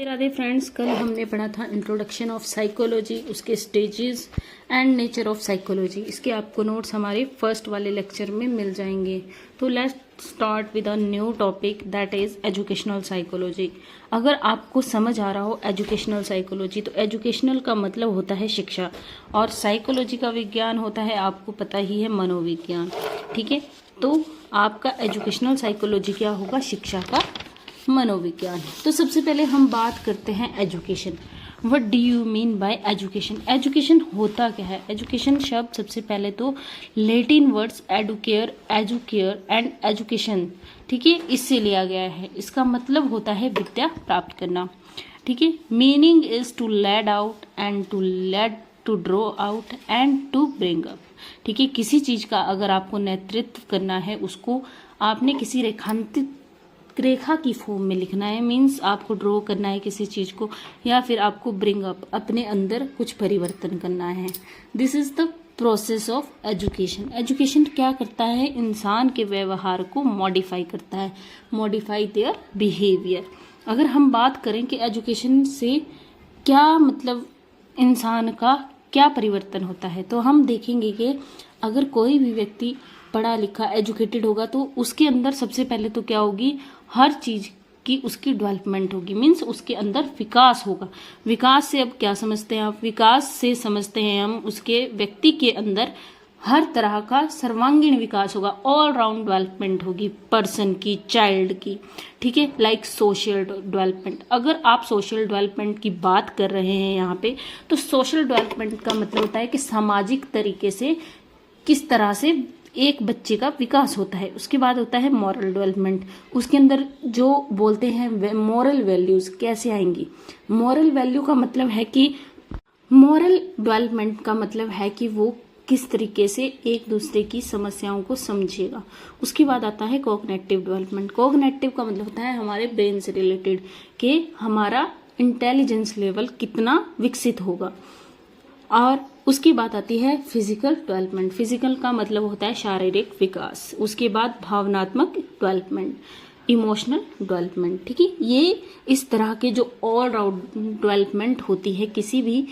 Radhe friends, कल हमने पढ़ा था इंट्रोडक्शन ऑफ साइकोलॉजी, उसके stages and nature of psychology. इसके आपको नोट्स हमारे फर्स्ट वाले लेक्चर में मिल जाएंगे। तो let's start with a new topic that is educational psychology. अगर आपको समझ आ रहा हो एजुकेशनल साइकोलॉजी, तो एजुकेशनल का मतलब होता है शिक्षा और साइकोलॉजी का विज्ञान होता है, आपको पता ही है, मनोविज्ञान। ठीक है, तो आपका एजुकेशनल साइकोलॉजी क्या होगा? शिक्षा का मनोविज्ञान। तो सबसे पहले हम बात करते हैं education. What do you mean by education? Education होता क्या है? एजुकेशन शब्द सबसे पहले तो Latin words Educare, educare and education, ठीक है, इससे लिया गया है। इसका मतलब होता है विद्या प्राप्त करना। ठीक है, meaning is to lead out and to lead, to draw out and to bring up. ठीक है, किसी चीज का अगर आपको नेतृत्व करना है, उसको आपने किसी रेखांकित रेखा की फॉर्म में लिखना है, मीन्स आपको ड्रॉ करना है किसी चीज को, या फिर आपको ब्रिंग अप, अपने अंदर कुछ परिवर्तन करना है। This is the process of education. Education क्या करता है? इंसान के व्यवहार को मॉडिफाई करता है, मॉडिफाई देयर बिहेवियर। अगर हम बात करें कि एजुकेशन से क्या मतलब, इंसान का क्या परिवर्तन होता है, तो हम देखेंगे कि अगर कोई भी व्यक्ति पढ़ा लिखा एजुकेटेड होगा तो उसके अंदर सबसे पहले तो क्या होगी? हर चीज की उसकी डेवलपमेंट होगी, मीन्स उसके अंदर विकास होगा। विकास से अब क्या समझते हैं आप? विकास से समझते हैं हम उसके व्यक्ति के अंदर हर तरह का सर्वांगीण विकास होगा, ऑल राउंड डेवलपमेंट होगी पर्सन की, चाइल्ड की। ठीक है, लाइक सोशल डेवलपमेंट। अगर आप सोशल डेवलपमेंट की बात कर रहे हैं यहाँ पे, तो सोशल डेवलपमेंट का मतलब होता है कि सामाजिक तरीके से किस तरह से एक बच्चे का विकास होता है। उसके बाद होता है मॉरल डेवलपमेंट। उसके अंदर जो बोलते हैं मॉरल वैल्यूज कैसे आएंगी? मॉरल वैल्यू का मतलब है कि, मॉरल डेवलपमेंट का मतलब है कि वो किस तरीके से एक दूसरे की समस्याओं को समझेगा। उसके बाद आता है कॉग्निटिव डेवलपमेंट। कॉग्निटिव का मतलब होता है हमारे ब्रेन से रिलेटेड, कि हमारा इंटेलिजेंस लेवल कितना विकसित होगा। और उसकी बात आती है फिजिकल डेवलपमेंट। फिजिकल का मतलब होता है शारीरिक विकास। उसके बाद भावनात्मक डेवलपमेंट, इमोशनल डेवलपमेंट। ठीक है, ये इस तरह के जो ऑल राउंड डेवलपमेंट होती है किसी भी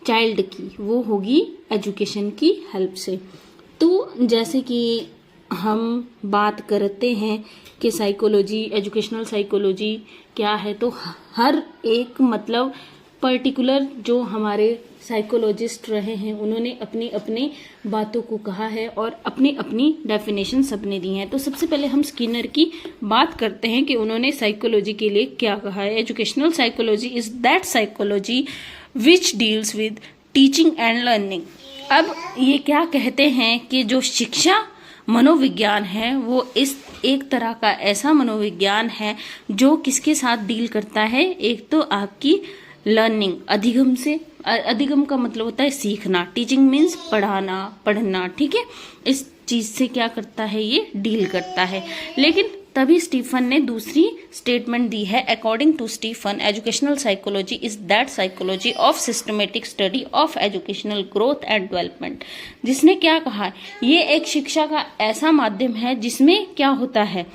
चाइल्ड की, वो होगी एजुकेशन की हेल्प से। तो जैसे कि हम बात करते हैं कि साइकोलॉजी, एजुकेशनल साइकोलॉजी क्या है, तो हर एक मतलब पर्टिकुलर जो हमारे साइकोलॉजिस्ट रहे हैं, उन्होंने अपनी अपनी बातों को कहा है और अपनी अपनी डेफिनेशन सबने दी हैं। तो सबसे पहले हम स्किनर की बात करते हैं कि उन्होंने साइकोलॉजी के लिए क्या कहा है। Educational psychology is that psychology which deals with teaching and learning. अब ये क्या कहते हैं कि जो शिक्षा मनोविज्ञान है, वो इस एक तरह का ऐसा मनोविज्ञान है जो किसके साथ डील करता है? एक तो आपकी लर्निंग, अधिगम से। अधिगम का मतलब होता है सीखना, टीचिंग मीन्स पढ़ाना, पढ़ना। ठीक है, इस चीज से क्या करता है? ये डील करता है। लेकिन तभी स्टीफन ने दूसरी स्टेटमेंट दी है। According to Stephen, educational psychology is that psychology of systematic study of educational growth and development. जिसने क्या कहा? ये एक शिक्षा का ऐसा माध्यम है जिसमें क्या होता है?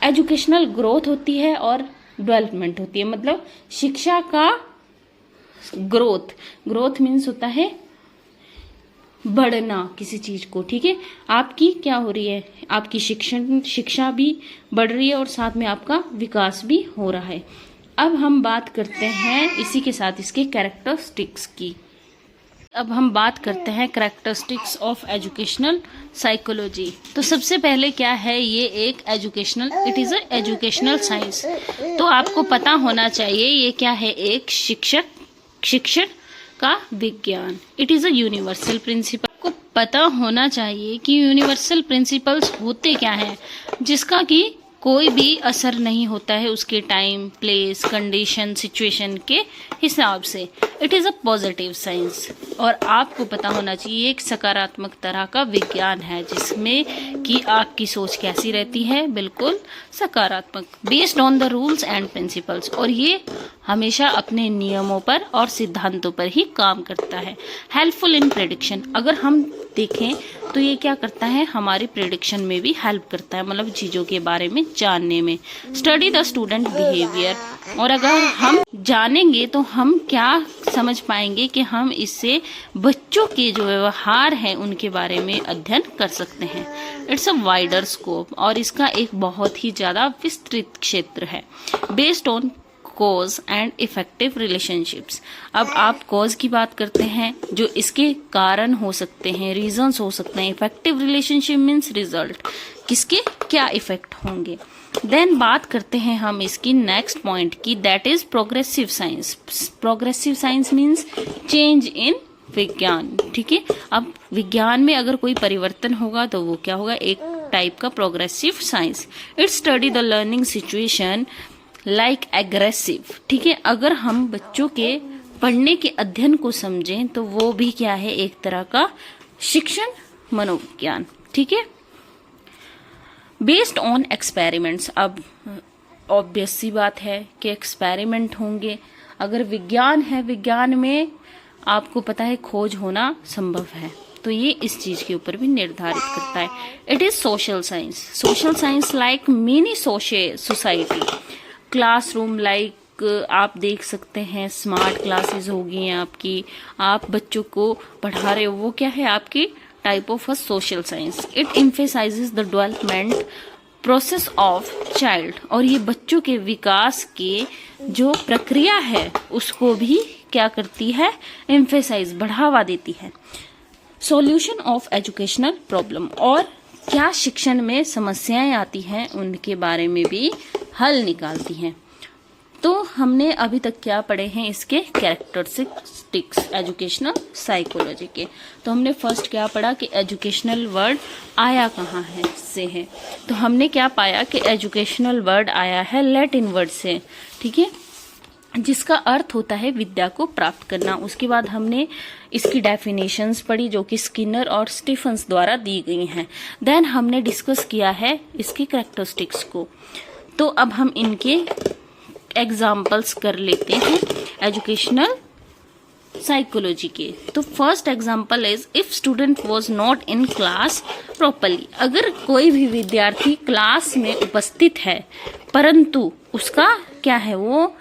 एजुकेशनल ग्रोथ होती है और डेवलपमेंट होती है। मतलब शिक्षा का ग्रोथ, ग्रोथ मीन्स होता है बढ़ना किसी चीज को। ठीक है, आपकी क्या हो रही है? आपकी शिक्षा भी बढ़ रही है और साथ में आपका विकास भी हो रहा है। अब हम बात करते हैं इसी के साथ इसके कैरेक्टरिस्टिक्स की। अब हम बात करते हैं कैरेक्टरिस्टिक्स ऑफ एजुकेशनल साइकोलॉजी। तो सबसे पहले क्या है? ये एक educational, it is a educational science. तो आपको पता होना चाहिए ये क्या है? एक शिक्षण का विज्ञान। It is a universal principle. को पता होना चाहिए कि यूनिवर्सल प्रिंसिपल्स होते क्या हैं, जिसका कि कोई भी असर नहीं होता है उसके टाइम, प्लेस, कंडीशन, सिचुएशन के हिसाब से। It is a positive science. और आपको पता होना चाहिए एक सकारात्मक तरह का विज्ञान है जिसमें कि आपकी सोच कैसी रहती है, बिल्कुल सकारात्मक, based on the rules and principles. और ये हमेशा अपने नियमों पर और सिद्धांतों पर ही काम करता है। हेल्पफुल इन प्रेडिक्शन, अगर हम देखें तो ये क्या करता है, हमारी प्रेडिक्शन में भी हेल्प करता है, मतलब चीज़ों के बारे में जानने में। स्टडी द स्टूडेंट बिहेवियर, और अगर हम जानेंगे तो हम क्या समझ पाएंगे कि हम इससे बच्चों के जो व्यवहार हैं उनके बारे में अध्ययन कर सकते हैं। इट्स अ वाइडर स्कोप, और इसका एक बहुत ही ज़्यादा विस्तृत क्षेत्र है। Based on cause and effective relationships, अब आप कॉज की बात करते हैं, जो इसके कारण हो सकते हैं, रीजंस हो सकते हैं। इफेक्टिव रिलेशनशिप मीन्स रिजल्ट, किसके क्या इफेक्ट होंगे। देन बात करते हैं हम इसकी नेक्स्ट पॉइंट की, that is progressive science. Progressive science means change in विज्ञान, ठीक है। अब विज्ञान में अगर कोई परिवर्तन होगा तो वो क्या होगा, एक टाइप का progressive science. It study the learning situation like aggressive, ठीक है। अगर हम बच्चों के पढ़ने के अध्ययन को समझें तो वो भी क्या है, एक तरह का शिक्षण मनोविज्ञान, ठीक है। बेस्ड ऑन एक्सपेरिमेंट्स, अब ऑब्वियस सी बात है कि एक्सपेरिमेंट होंगे। अगर विज्ञान है, विज्ञान में आपको पता है खोज होना संभव है, तो ये इस चीज के ऊपर भी निर्धारित करता है। It is social science. Social science like mini society, classroom like आप देख सकते हैं स्मार्ट क्लासेस होगी हैं आपकी, आप बच्चों को पढ़ा रहे हो, वो क्या है आपकी type of a social science. It emphasises the development process of child, और ये बच्चों के विकास के जो प्रक्रिया है उसको भी क्या करती है, एम्फेसाइज, बढ़ावा देती है। सॉल्यूशन ऑफ एजुकेशनल प्रॉब्लम, और क्या शिक्षण में समस्याएं आती हैं उनके बारे में भी हल निकालती हैं। तो हमने अभी तक क्या पढ़े हैं, इसके कैरेक्टरिस्टिक्स एजुकेशनल साइकोलॉजी के। तो हमने फर्स्ट क्या पढ़ा कि एजुकेशनल वर्ड आया कहाँ है से है, तो हमने क्या पाया कि एजुकेशनल वर्ड आया है लैटिन वर्ड से, ठीक है, जिसका अर्थ होता है विद्या को प्राप्त करना। उसके बाद हमने इसकी डेफिनेशंस पढ़ी जो कि स्किनर और स्टीफन्स द्वारा दी गई हैं। देन हमने डिस्कस किया है इसकी कैरेक्टरिस्टिक्स को। तो अब हम इनके एग्जाम्पल्स कर लेते हैं एजुकेशनल साइकोलॉजी के। तो first example is if student was not in class properly, अगर कोई भी विद्यार्थी क्लास में उपस्थित है परंतु उसका क्या है, वो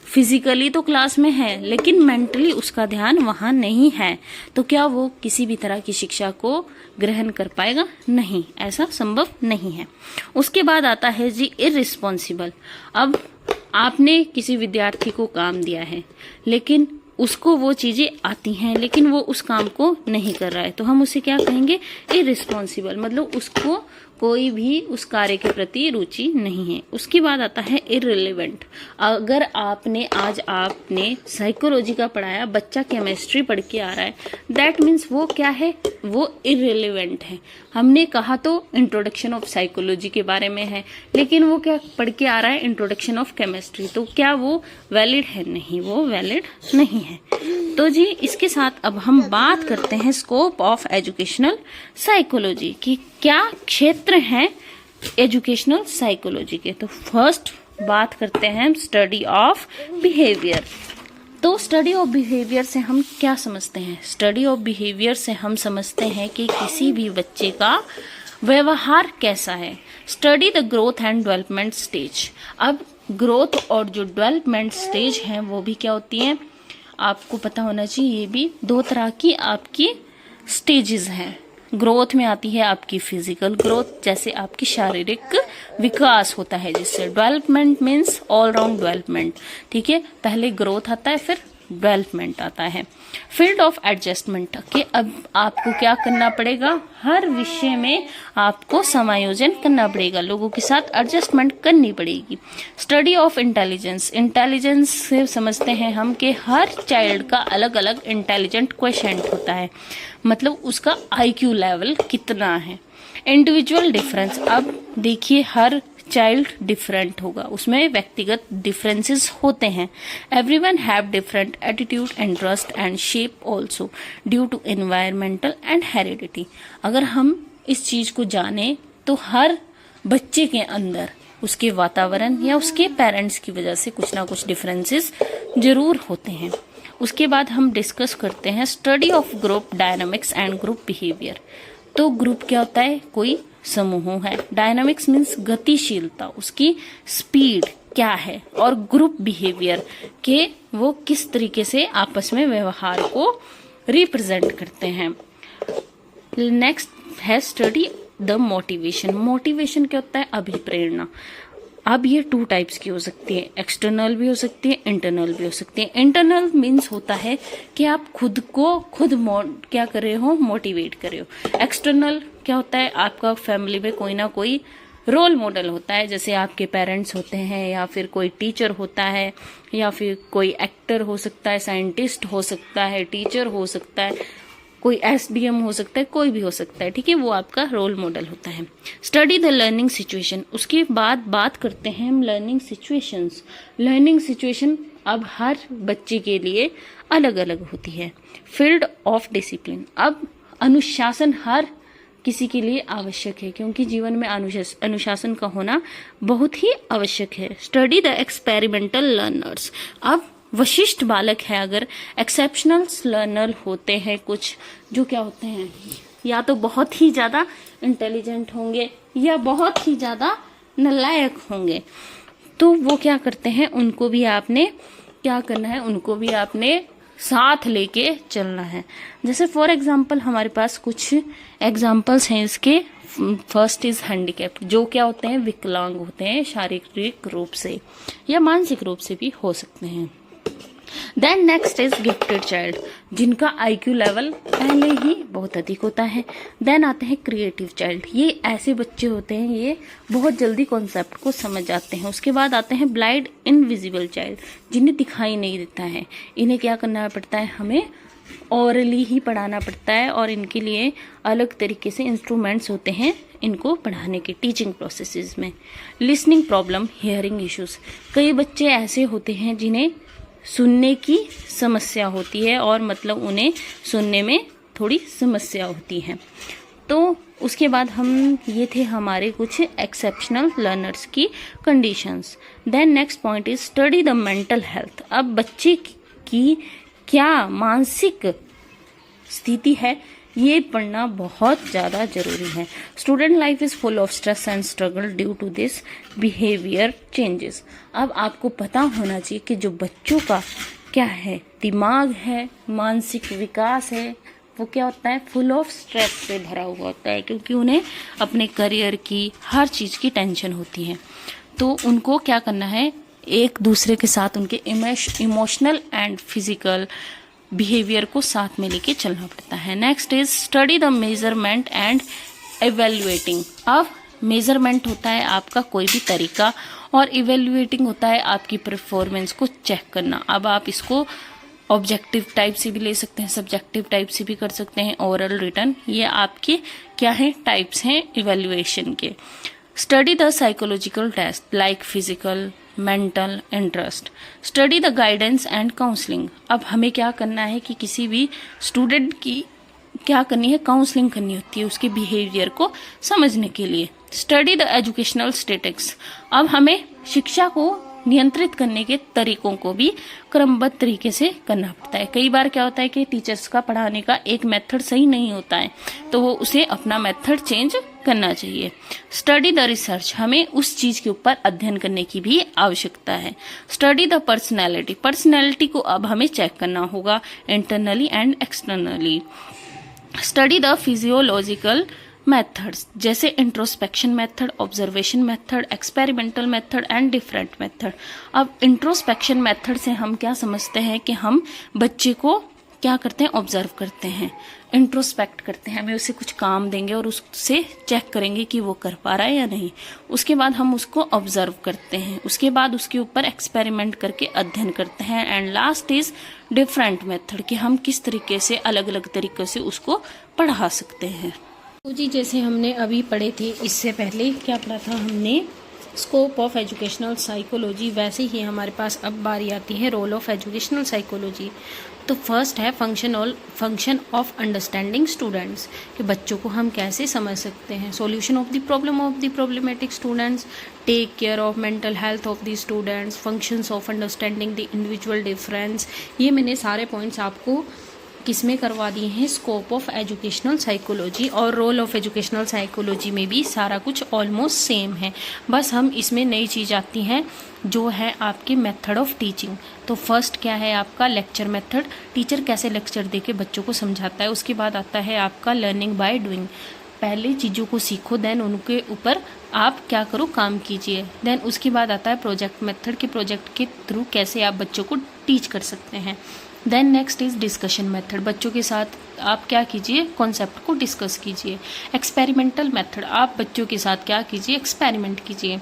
फिजिकली तो क्लास में है लेकिन मेंटली उसका ध्यान वहां नहीं है, तो क्या वो किसी भी तरह की शिक्षा को ग्रहण कर पाएगा? नहीं, ऐसा संभव नहीं है। उसके बाद आता है जी इररिस्पॉन्सिबल। अब आपने किसी विद्यार्थी को काम दिया है लेकिन उसको वो चीजें आती हैं लेकिन वो उस काम को नहीं कर रहा है, तो हम उसे क्या कहेंगे, इररिस्पॉन्सिबल, मतलब उसको कोई भी उस कार्य के प्रति रुचि नहीं है। उसके बाद आता है इररिलेवेंट। अगर आपने साइकोलॉजी का पढ़ाया, बच्चा केमिस्ट्री पढ़ के आ रहा है, दैट मीन्स वो क्या है, वो इररिलेवेंट है। हमने कहा तो इंट्रोडक्शन ऑफ साइकोलॉजी के बारे में है लेकिन वो क्या पढ़ के आ रहा है, इंट्रोडक्शन ऑफ केमिस्ट्री, तो क्या वो वैलिड है? नहीं, वो वैलिड नहीं है। तो जी इसके साथ अब हम बात करते हैं स्कोप ऑफ एजुकेशनल साइकोलॉजी की, क्या क्षेत्र हैं एजुकेशनल साइकोलॉजी के। तो फर्स्ट बात करते हैं स्टडी ऑफ बिहेवियर। तो स्टडी ऑफ बिहेवियर से हम क्या समझते हैं? स्टडी ऑफ बिहेवियर से हम समझते हैं कि किसी भी बच्चे का व्यवहार कैसा है। Study the growth and development stage. अब ग्रोथ और जो डेवलपमेंट स्टेज हैं वो भी क्या होती हैं, आपको पता होना चाहिए। ये भी दो तरह की आपकी स्टेजेस हैं। ग्रोथ में आती है आपकी फिजिकल ग्रोथ, जैसे आपकी शारीरिक विकास होता है, जिससे development means all round development, ठीक है। पहले ग्रोथ आता है फिर डेवलपमेंट आता है। फील्ड ऑफ एडजस्टमेंट के अब आपको क्या करना पड़ेगा, हर विषय में आपको समायोजन करना पड़ेगा, लोगों के साथ एडजस्टमेंट करनी पड़ेगी। Study of intelligence. इंटेलिजेंस से समझते हैं हम कि हर चाइल्ड का अलग अलग इंटेलिजेंट क्वोशिएंट होता है, मतलब उसका IQ लेवल कितना है। Individual difference. अब देखिए हर चाइल्ड डिफरेंट होगा, उसमें व्यक्तिगत डिफरेंसेस होते हैं। Everyone have different attitude, interest and shape also due to environmental and heredity. अगर हम इस चीज को जाने तो हर बच्चे के अंदर उसके वातावरण या उसके पेरेंट्स की वजह से कुछ ना कुछ डिफरेंसेस जरूर होते हैं। उसके बाद हम डिस्कस करते हैं study of group dynamics and group behaviour. तो ग्रुप क्या होता है? कोई समूह है। डायनामिक्स मीन्स गतिशीलता, उसकी स्पीड क्या है, और ग्रुप बिहेवियर के वो किस तरीके से आपस में व्यवहार को रिप्रेजेंट करते हैं। नेक्स्ट है स्टडी द मोटिवेशन। मोटिवेशन क्या होता है? अभिप्रेरणा। अब ये 2 टाइप्स की हो सकती है, एक्सटर्नल भी हो सकती है, इंटरनल भी हो सकती है। इंटरनल मीन्स होता है कि आप खुद को खुद क्या कर रहे हो, मोटिवेट कर रहे हो। एक्सटर्नल क्या होता है? आपका फैमिली में कोई ना कोई रोल मॉडल होता है, जैसे आपके पेरेंट्स होते हैं, या फिर कोई टीचर होता है, या फिर कोई एक्टर हो सकता है, साइंटिस्ट हो सकता है, टीचर हो सकता है, कोई एसडीएम हो सकता है, कोई भी हो सकता है, ठीक है, वो आपका रोल मॉडल होता है। Study the learning situation. उसके बाद बात करते हैं हम लर्निंग सिचुएशंस। लर्निंग सिचुएशन अब हर बच्चे के लिए अलग अलग होती है। Field of discipline. अब अनुशासन हर किसी के लिए आवश्यक है, क्योंकि जीवन में अनुशासन का होना बहुत ही आवश्यक है। Study the experimental learners. अब वशिष्ठ बालक है, अगर एक्सेप्शनल लर्नर होते हैं कुछ, जो क्या होते हैं, या तो बहुत ही ज्यादा इंटेलिजेंट होंगे या बहुत ही ज्यादा नालायक होंगे, तो वो क्या करते हैं, उनको भी आपने क्या करना है, उनको भी आपने साथ लेके चलना है। जैसे फॉर एग्जाम्पल हमारे पास कुछ एग्जाम्पल्स हैं इसके। फर्स्ट इज हैंडीकैप्ड, जो क्या होते हैं, विकलांग होते हैं, शारीरिक रूप से या मानसिक रूप से भी हो सकते हैं। Then next is gifted child, जिनका IQ लेवल पहले ही बहुत अधिक होता है। देन आते हैं क्रिएटिव चाइल्ड, ये ऐसे बच्चे होते हैं, ये बहुत जल्दी कॉन्सेप्ट को समझ जाते हैं। उसके बाद आते हैं ब्लाइंड इनविजिबल चाइल्ड, जिन्हें दिखाई नहीं देता है। इन्हें क्या करना पड़ता है, हमें ऑरली ही पढ़ाना पड़ता है, और इनके लिए अलग तरीके से इंस्ट्रूमेंट्स होते हैं इनको पढ़ाने के टीचिंग प्रोसेसेस में। लिसनिंग प्रॉब्लम, हियरिंग इश्यूज, कई बच्चे ऐसे होते हैं जिन्हें सुनने की समस्या होती है, और मतलब उन्हें सुनने में थोड़ी समस्या होती है। तो उसके बाद हम ये थे हमारे कुछ एक्सेप्शनल लर्नर्स की conditions. Then next point is study the mental health. अब बच्चे की क्या मानसिक स्थिति है, ये पढ़ना बहुत ज़्यादा जरूरी है। Student life is full of stress and struggle due to this behaviour changes. अब आपको पता होना चाहिए कि जो बच्चों का क्या है, दिमाग है, मानसिक विकास है, वो क्या होता है, फुल ऑफ स्ट्रेस से भरा हुआ होता है, क्योंकि उन्हें अपने करियर की हर चीज़ की टेंशन होती है। तो उनको क्या करना है, एक दूसरे के साथ उनके इमोशनल एंड फिजिकल बिहेवियर को साथ में लेके चलना पड़ता है। Next is study the measurement and evaluating. अब मेजरमेंट होता है आपका कोई भी तरीका, और इवेल्युएटिंग होता है आपकी परफॉर्मेंस को चेक करना। अब आप इसको ऑब्जेक्टिव टाइप से भी ले सकते हैं, सब्जेक्टिव टाइप से भी कर सकते हैं, ओरल, रिटन, ये आपके क्या है, टाइप्स हैं इवेल्युएशन के। Study the psychological taste like physical, mental, interest. Study the guidance and counselling. अब हमें क्या करना है कि किसी भी स्टूडेंट की क्या करनी है, काउंसलिंग करनी होती है उसके बिहेवियर को समझने के लिए। Study the educational statics. अब हमें शिक्षा को नियंत्रित करने के तरीकों को भी क्रमबद्ध तरीके से करना पड़ता है। कई बार क्या होता है कि टीचर्स का पढ़ाने का एक मेथड सही नहीं होता है, तो वो उसे अपना मेथड चेंज करना चाहिए। स्टडी द रिसर्च, हमें उस चीज के ऊपर अध्ययन करने की भी आवश्यकता है। स्टडी द पर्सनैलिटी, पर्सनैलिटी को अब हमें चेक करना होगा internally and externally. Study the physiological methods, जैसे introspection method, observation method, experimental method and different method. अब इंट्रोस्पेक्शन मेथड से हम क्या समझते हैं कि हम बच्चे को क्या करते हैं, ऑब्जर्व करते हैं, इंट्रोस्पेक्ट करते हैं, हमें उसे कुछ काम देंगे और उससे चेक करेंगे कि वो कर पा रहा है या नहीं। उसके बाद हम उसको ऑब्जर्व करते हैं, उसके बाद उसके ऊपर एक्सपेरिमेंट करके अध्ययन करते हैं। And last is different method, कि हम किस तरीके से अलग अलग तरीके से उसको पढ़ा सकते हैं। तो जी जैसे हमने अभी पढ़े थे, इससे पहले क्या पढ़ा था हमने, स्कोप ऑफ एजुकेशनल साइकोलॉजी, वैसे ही हमारे पास अब बारी आती है रोल ऑफ एजुकेशनल साइकोलॉजी। तो फर्स्ट है फंक्शन ऑफ अंडरस्टैंडिंग स्टूडेंट्स, कि बच्चों को हम कैसे समझ सकते हैं। Solution of the problem of the problematic students, take care of mental health of the students, functions of understanding the individual difference. ये मैंने सारे पॉइंट्स आपको किसमें करवा दिए हैं, स्कोप ऑफ एजुकेशनल साइकोलॉजी और रोल ऑफ एजुकेशनल साइकोलॉजी में भी सारा कुछ ऑलमोस्ट सेम है। बस हम इसमें नई चीज़ आती हैं जो है आपके मेथड ऑफ टीचिंग। तो फर्स्ट क्या है आपका लेक्चर मेथड, टीचर कैसे लेक्चर दे के बच्चों को समझाता है। उसके बाद आता है आपका लर्निंग बाय डूइंग, पहले चीज़ों को सीखो देन उनके ऊपर आप क्या करो, काम कीजिए। देन उसके बाद आता है प्रोजेक्ट मेथड, कि प्रोजेक्ट के थ्रू कैसे आप बच्चों को टीच कर सकते हैं। Then next is discussion method, बच्चों के साथ आप क्या कीजिए, कॉन्सेप्ट को डिस्कस कीजिए। एक्सपेरिमेंटल मेथड, आप बच्चों के साथ क्या कीजिए, एक्सपेरिमेंट कीजिए।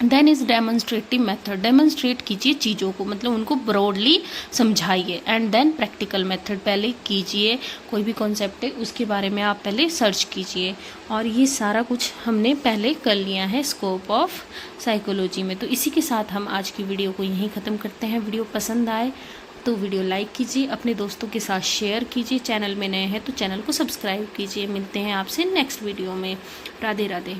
Then is demonstrative method, demonstrate कीजिए चीज़ों को, मतलब उनको ब्रॉडली समझाइए। एंड देन प्रैक्टिकल मेथड, पहले कीजिए कोई भी कॉन्सेप्ट है उसके बारे में आप पहले सर्च कीजिए। और ये सारा कुछ हमने पहले कर लिया है स्कोप ऑफ साइकोलॉजी में। तो इसी के साथ हम आज की वीडियो को यहीं ख़त्म करते हैं। वीडियो पसंद आए तो वीडियो लाइक कीजिए, अपने दोस्तों के साथ शेयर कीजिए, चैनल में नए हैं तो चैनल को सब्सक्राइब कीजिए। मिलते हैं आपसे नेक्स्ट वीडियो में। राधे राधे।